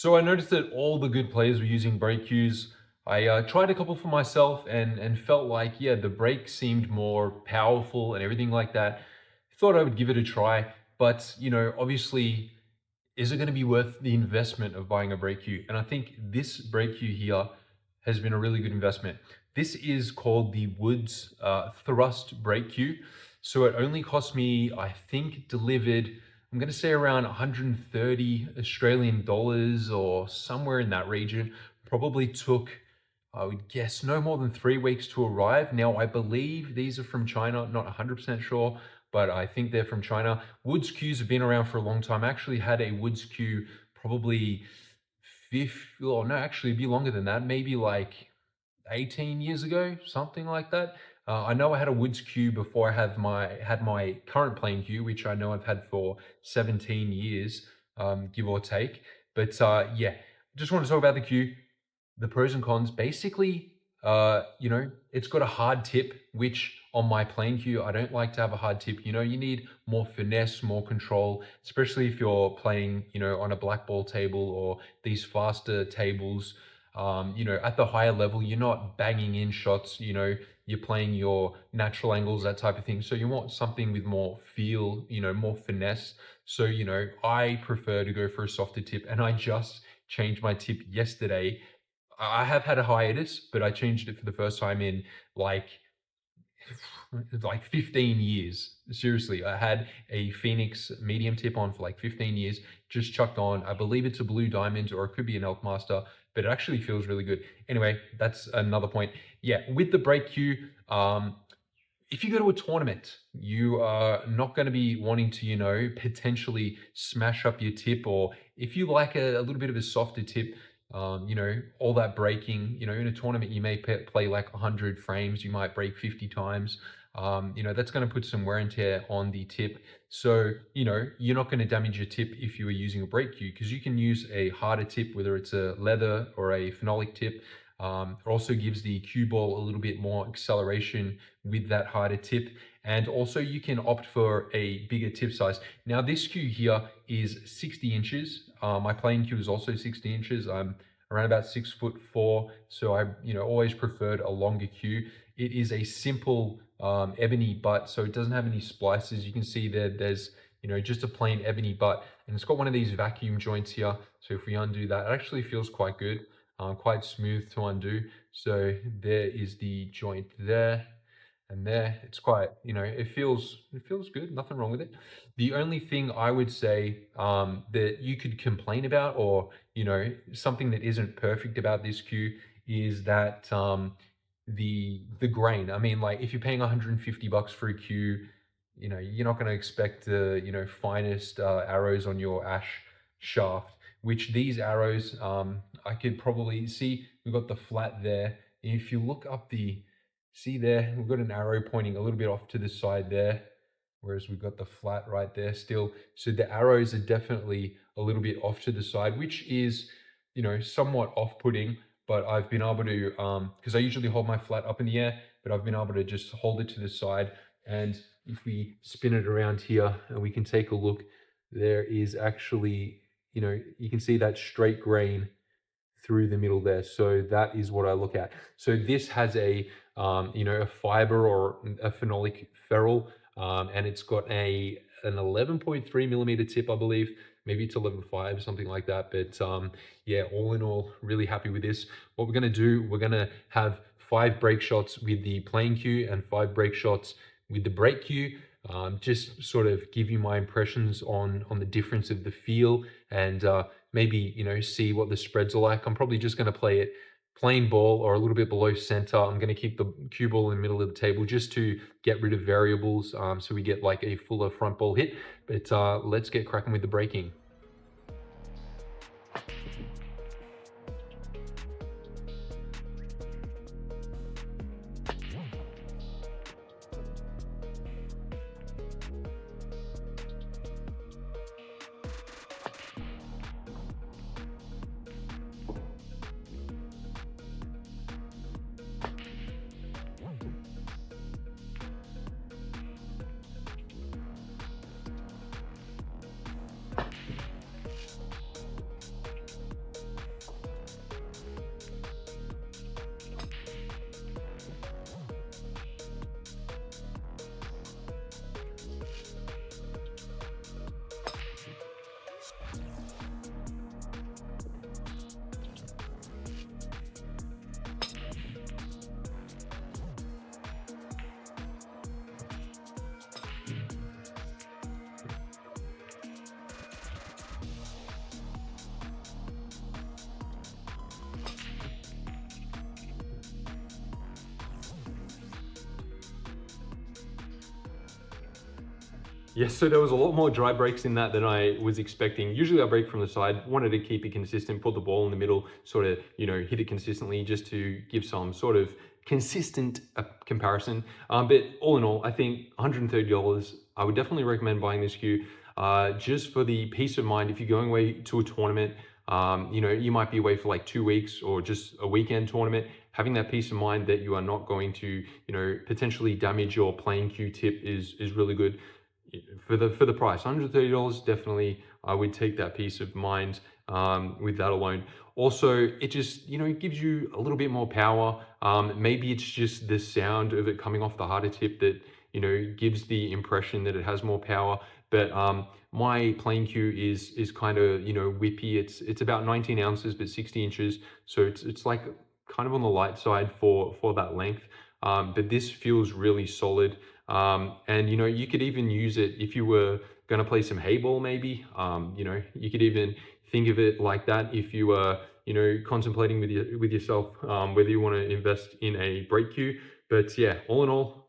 So I noticed that all the good players were using brake cues. I tried a couple for myself and felt like, yeah, the brake seemed more powerful and everything like that. Thought I would give it a try, but obviously, is it going to be worth the investment of buying a brake cue? And I think this brake cue here has been a really good investment. This is called the Woods Thrust brake cue. So it only cost me, I think, delivered, I'm going to say around 130 Australian dollars or somewhere in that region. Probably took, I would guess, no more than 3 weeks to arrive. Now, I believe these are from China, not 100% sure, but I think they're from China. Woods cues have been around for a long time. I actually had a Woods cue probably no, actually, it'd be longer than that, maybe like 18 years ago, something like that. I know I had a Woods cue before I had my current playing cue, which I know I've had for 17 years, give or take. But yeah, just want to talk about the cue, the pros and cons. Basically, it's got a hard tip, which on my playing cue, I don't like to have a hard tip. You need more finesse, more control, especially if you're playing, on a black ball table or these faster tables. At the higher level, you're not banging in shots, you're playing your natural angles, that type of thing. So you want something with more feel, more finesse. So, I prefer to go for a softer tip, and I just changed my tip yesterday. I have had a hiatus, but I changed it for the first time in like 15 years. Seriously, I had a Phoenix medium tip on for like 15 years, just chucked on. I believe it's a Blue Diamond or it could be an Elkmaster, but it actually feels really good. Anyway, that's another point. Yeah, with the brake cue, if you go to a tournament, you are not going to be wanting to, potentially smash up your tip, or if you like a little bit of a softer tip, all that breaking, in a tournament, you may play like 100 frames, you might break 50 times. That's going to put some wear and tear on the tip. So, you're not going to damage your tip if you are using a brake cue, because you can use a harder tip, whether it's a leather or a phenolic tip. It also gives the cue ball a little bit more acceleration with that harder tip. And also you can opt for a bigger tip size. Now this cue here is 60 inches. My playing cue is also 60 inches. I'm around about 6'4", so I always preferred a longer cue. It is a simple ebony butt, so it doesn't have any splices. You can see there's just a plain ebony butt, and it's got one of these vacuum joints here. So if we undo that, it actually feels quite good, quite smooth to undo. So there is the joint there and there. It's quite, it feels good, nothing wrong with it. The only thing I would say that you could complain about, or something that isn't perfect about this cue, is that the grain. I mean, like, if you're paying 150 bucks for a cue, you're not going to expect the finest arrows on your ash shaft, which these arrows, I could probably see. We've got the flat there. If you look up see there, we've got an arrow pointing a little bit off to the side there, whereas we've got the flat right there still. So the arrows are definitely a little bit off to the side, which is, somewhat off-putting, but I've been able to, because I usually hold my flat up in the air, but I've been able to just hold it to the side. And if we spin it around here and we can take a look, there is actually, you can see that straight grain through the middle there. So that is what I look at. So this has a fiber or a phenolic ferrule, and it's got an 11.3 millimeter tip, I believe. Maybe it's 11.5, something like that. But yeah, all in all, really happy with this. What we're going to do, we're going to have 5 brake shots with the playing cue and 5 brake shots with the brake cue. Just sort of give you my impressions on the difference of the feel, and maybe see what the spreads are like. I'm probably just going to play it plain ball or a little bit below center. I'm going to keep the cue ball in the middle of the table just to get rid of variables, so we get like a fuller front ball hit. But let's get cracking with the breaking. Yes, so there was a lot more dry breaks in that than I was expecting. Usually I break from the side, wanted to keep it consistent, put the ball in the middle, sort of, hit it consistently just to give some sort of consistent comparison. But all in all, I think $130, I would definitely recommend buying this cue just for the peace of mind. If you're going away to a tournament, you might be away for like 2 weeks or just a weekend tournament. Having that peace of mind that you are not going to, potentially damage your playing cue tip is really good for the price. $130, definitely I would take that peace of mind with that alone. Also, it just it gives you a little bit more power. Maybe it's just the sound of it coming off the harder tip that gives the impression that it has more power. But my playing cue is kind of whippy. It's about 19 ounces but 60 inches, so it's like kind of on the light side for that length. But this feels really solid. And you could even use it if you were going to play some hay ball, maybe. You could even think of it like that if you were, contemplating with yourself whether you want to invest in a break cue. But yeah, all in all,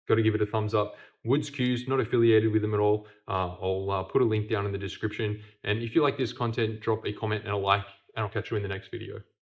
got to give it a thumbs up. Woods Cues, not affiliated with them at all. I'll put a link down in the description. And if you like this content, drop a comment and a like, and I'll catch you in the next video.